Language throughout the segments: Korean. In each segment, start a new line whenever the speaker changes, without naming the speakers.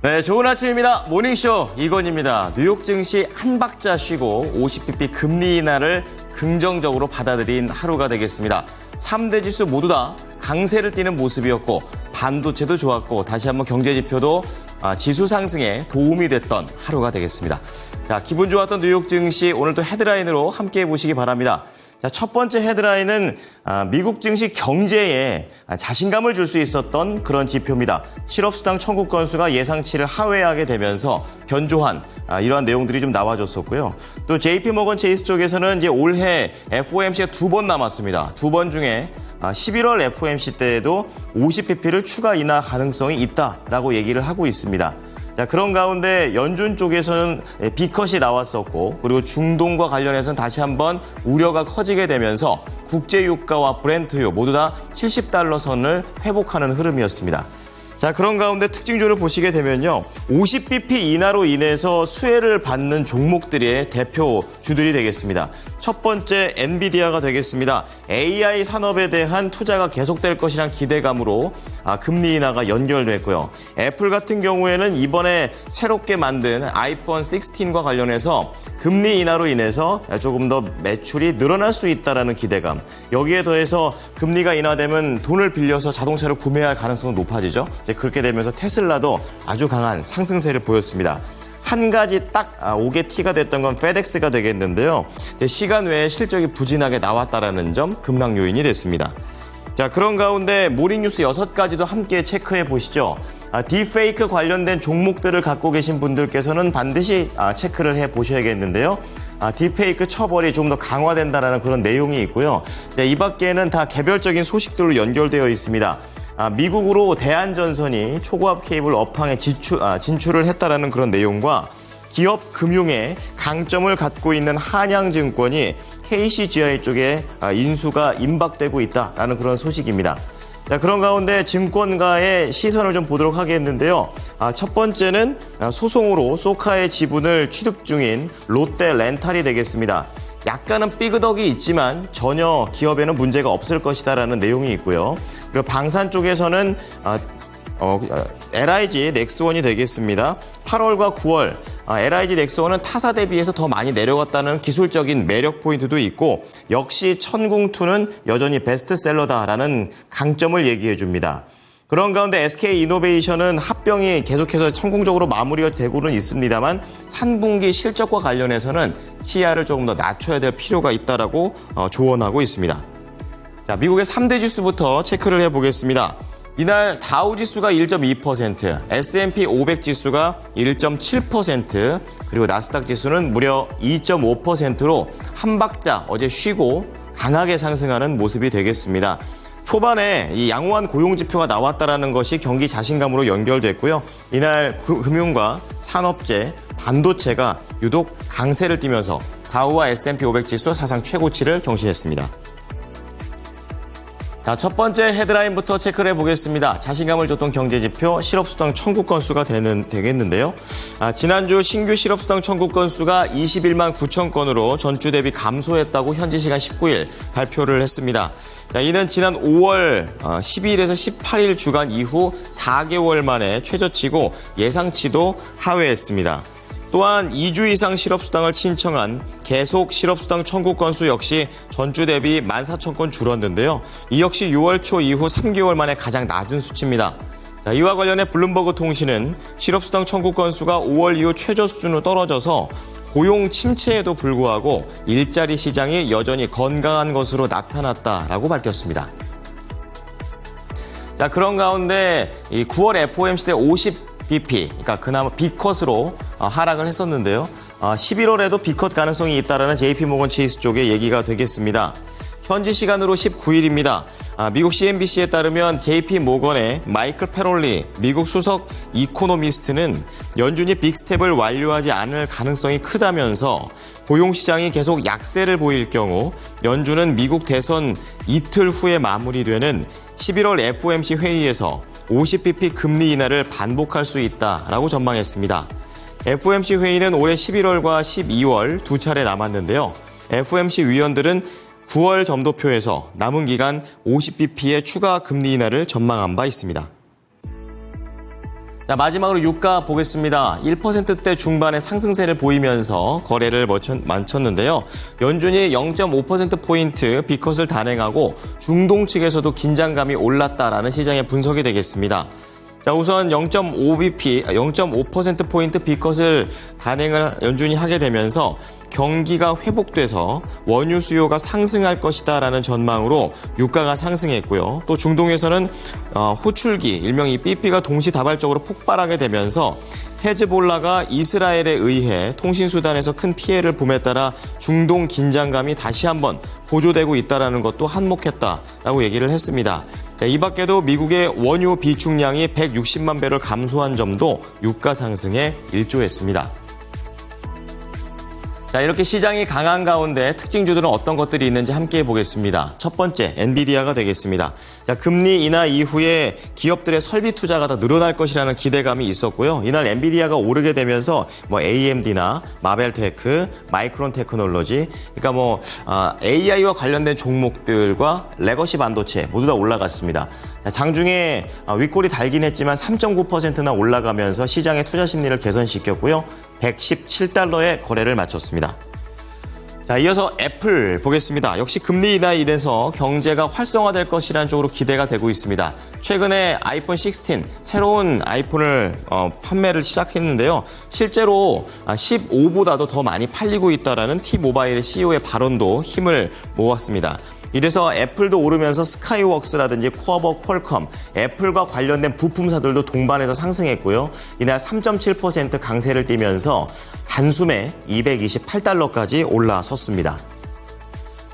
네, 좋은 아침입니다. 모닝쇼 이건입니다. 뉴욕 증시 한 박자 쉬고 50bp 금리 인하를 긍정적으로 받아들인 하루가 되겠습니다. 3대 지수 모두 다 강세를 띠는 모습이었고 반도체도 좋았고 다시 한번 경제 지표도 지수 상승에 도움이 됐던 하루가 되겠습니다. 자, 기분 좋았던 뉴욕 증시 오늘 또 헤드라인으로 함께해 보시기 바랍니다. 자, 첫 번째 헤드라인은 미국 증시 경제에 자신감을 줄 수 있었던 그런 지표입니다. 실업수당 청구 건수가 예상치를 하회하게 되면서 견조한 이러한 내용들이 좀 나와줬었고요. 또 JP모건 체이스 쪽에서는 이제 올해 FOMC가 2번 남았습니다. 2번 중에 11월 FOMC 때에도 50bp를 추가 인하 가능성이 있다라고 얘기를 하고 있습니다. 자, 그런 가운데 연준 쪽에서는 B컷이 나왔었고 그리고 중동과 관련해서는 다시 한번 우려가 커지게 되면서 국제 유가와 브렌트유 모두 다 70달러 선을 회복하는 흐름이었습니다. 자, 그런 가운데 특징주를 보시게 되면요. 50bp 인하로 인해서 수혜를 받는 종목들의 대표주들이 되겠습니다. 첫 번째 엔비디아가 되겠습니다. AI 산업에 대한 투자가 계속될 것이란 기대감으로 금리 인하가 연결됐고요. 애플 같은 경우에는 이번에 새롭게 만든 아이폰 16과 관련해서 금리 인하로 인해서 조금 더 매출이 늘어날 수 있다는 기대감. 여기에 더해서 금리가 인하되면 돈을 빌려서 자동차를 구매할 가능성은 높아지죠. 그렇게 되면서 테슬라도 아주 강한 상승세를 보였습니다. 한 가지 딱 오게 티가 됐던 건 페덱스가 되겠는데요. 시간 외에 실적이 부진하게 나왔다는 점 급락 요인이 됐습니다. 자, 그런 가운데 모닝뉴스 6가지도 함께 체크해 보시죠. 딥페이크 관련된 종목들을 갖고 계신 분들께서는 반드시 체크를 해 보셔야겠는데요. 딥페이크 처벌이 좀 더 강화된다는 그런 내용이 있고요. 자, 이 밖에는 다 개별적인 소식들로 연결되어 있습니다. 미국으로 대한전선이 초고압 케이블 업황에 진출을 했다라는 그런 내용과 기업 금융에 강점을 갖고 있는 한양증권이 KCGI 쪽에 인수가 임박되고 있다라는 그런 소식입니다. 자, 그런 가운데 증권가의 시선을 좀 보도록 하겠는데요. 첫 번째는 소송으로 소카의 지분을 취득 중인 롯데렌탈이 되겠습니다. 약간은 삐그덕이 있지만 전혀 기업에는 문제가 없을 것이다라는 내용이 있고요. 그리고 방산 쪽에서는 LIG 넥스원이 되겠습니다. 8월과 9월 LIG 넥스원은 타사 대비해서 더 많이 내려갔다는 기술적인 매력 포인트도 있고 역시 천궁2는 여전히 베스트셀러다라는 강점을 얘기해 줍니다. 그런 가운데 SK이노베이션은 합병이 계속해서 성공적으로 마무리가 되고는 있습니다만 3분기 실적과 관련해서는 시야를 조금 더 낮춰야 될 필요가 있다라고 조언하고 있습니다. 자, 미국의 3대 지수부터 체크를 해보겠습니다. 이날 다우지수가 1.2%, S&P 500 지수가 1.7%, 그리고 나스닥 지수는 무려 2.5%로 한 박자 어제 쉬고 강하게 상승하는 모습이 되겠습니다. 초반에 이 양호한 고용지표가 나왔다는 것이 경기 자신감으로 연결됐고요. 이날 금융과 산업재, 반도체가 유독 강세를 띠면서 다우와 S&P 500 지수 사상 최고치를 경신했습니다. 자, 첫 번째 헤드라인부터 체크를 해보겠습니다. 자신감을 줬던 경제지표 실업수당 청구 건수가 되겠는데요. 지난주 신규 실업수당 청구 건수가 21만 9천 건으로 전주 대비 감소했다고 현지 시간 19일 발표를 했습니다. 자, 이는 지난 5월 12일에서 18일 주간 이후 4개월 만에 최저치고 예상치도 하회했습니다. 또한 2주 이상 실업수당을 신청한 계속 실업수당 청구 건수 역시 전주 대비 14,000건 줄었는데요. 이 역시 6월 초 이후 3개월 만에 가장 낮은 수치입니다. 자, 이와 관련해 블룸버그 통신은 실업수당 청구 건수가 5월 이후 최저 수준으로 떨어져서 고용 침체에도 불구하고 일자리 시장이 여전히 건강한 것으로 나타났다라고 밝혔습니다. 자, 그런 가운데 이 9월 FOMC 때 50bp, 그러니까 그나마 B컷으로 하락을 했었는데요. 11월에도 B컷 가능성이 있다라는 JP모건 체이스 쪽의 얘기가 되겠습니다. 현지 시간으로 19일입니다. 미국 CNBC에 따르면 JP모건의 마이클 페롤리 미국 수석 이코노미스트는 연준이 빅스텝을 완료하지 않을 가능성이 크다면서 고용시장이 계속 약세를 보일 경우 연준은 미국 대선 이틀 후에 마무리되는 11월 FOMC 회의에서 50bp 금리 인하를 반복할 수 있다라고 전망했습니다. FOMC 회의는 올해 11월과 12월 두 차례 남았는데요. FOMC 위원들은 9월 점도표에서 남은 기간 50bp의 추가 금리 인하를 전망한 바 있습니다. 자, 마지막으로 유가 보겠습니다. 1%대 중반의 상승세를 보이면서 거래를 마쳤는데요. 연준이 0.5%포인트 B컷을 단행하고 중동 측에서도 긴장감이 올랐다라는 시장의 분석이 되겠습니다. 자, 우선 0.5%포인트 B컷을 단행을 연준이 하게 되면서 경기가 회복돼서 원유 수요가 상승할 것이다라는 전망으로 유가가 상승했고요. 또 중동에서는 호출기, 일명 이 삐삐가 동시다발적으로 폭발하게 되면서 헤즈볼라가 이스라엘에 의해 통신수단에서 큰 피해를 봄에 따라 중동 긴장감이 다시 한번 고조되고 있다는 것도 한몫했다라고 얘기를 했습니다. 이 밖에도 미국의 원유 비축량이 160만 배럴 감소한 점도 유가 상승에 일조했습니다. 자, 이렇게 시장이 강한 가운데 특징주들은 어떤 것들이 있는지 함께 보겠습니다. 첫 번째, 엔비디아가 되겠습니다. 자, 금리 인하 이후에 기업들의 설비 투자가 더 늘어날 것이라는 기대감이 있었고요. 이날 엔비디아가 오르게 되면서 AMD나 마벨테크, 마이크론 테크놀로지, 그러니까 AI와 관련된 종목들과 레거시 반도체 모두 다 올라갔습니다. 자, 장중에 윗골이 달긴 했지만 3.9%나 올라가면서 시장의 투자 심리를 개선시켰고요. 117달러에 거래를 마쳤습니다. 자, 이어서 애플 보겠습니다. 역시 금리 인하 이래서 경제가 활성화될 것이라는 쪽으로 기대가 되고 있습니다. 최근에 아이폰 16, 새로운 아이폰을 판매를 시작했는데요. 실제로 15보다도 더 많이 팔리고 있다라는 T모바일의 CEO의 발언도 힘을 모았습니다. 이래서 애플도 오르면서 스카이웍스라든지 쿼버, 퀄컴, 애플과 관련된 부품사들도 동반해서 상승했고요. 이날 3.7% 강세를 띠면서 단숨에 228달러까지 올라섰습니다.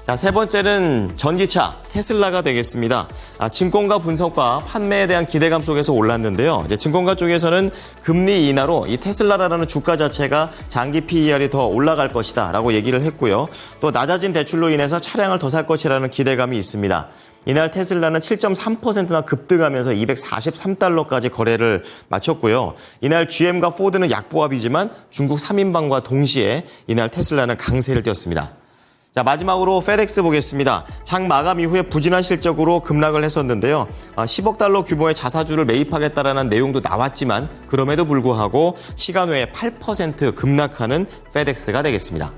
자, 세 번째는 전기차 테슬라가 되겠습니다. 증권가 분석과 판매에 대한 기대감 속에서 올랐는데요. 이제 증권가 쪽에서는 금리 인하로 이 테슬라라는 주가 자체가 장기 PER이 더 올라갈 것이다라고 얘기를 했고요. 또 낮아진 대출로 인해서 차량을 더 살 것이라는 기대감이 있습니다. 이날 테슬라는 7.3%나 급등하면서 243달러까지 거래를 마쳤고요. 이날 GM과 포드는 약보합이지만 중국 3인방과 동시에 이날 테슬라는 강세를 띄었습니다. 자, 마지막으로 페덱스 보겠습니다. 장 마감 이후에 부진한 실적으로 급락을 했었는데요. 10억 달러 규모의 자사주를 매입하겠다라는 내용도 나왔지만 그럼에도 불구하고 시간 외에 8% 급락하는 페덱스가 되겠습니다.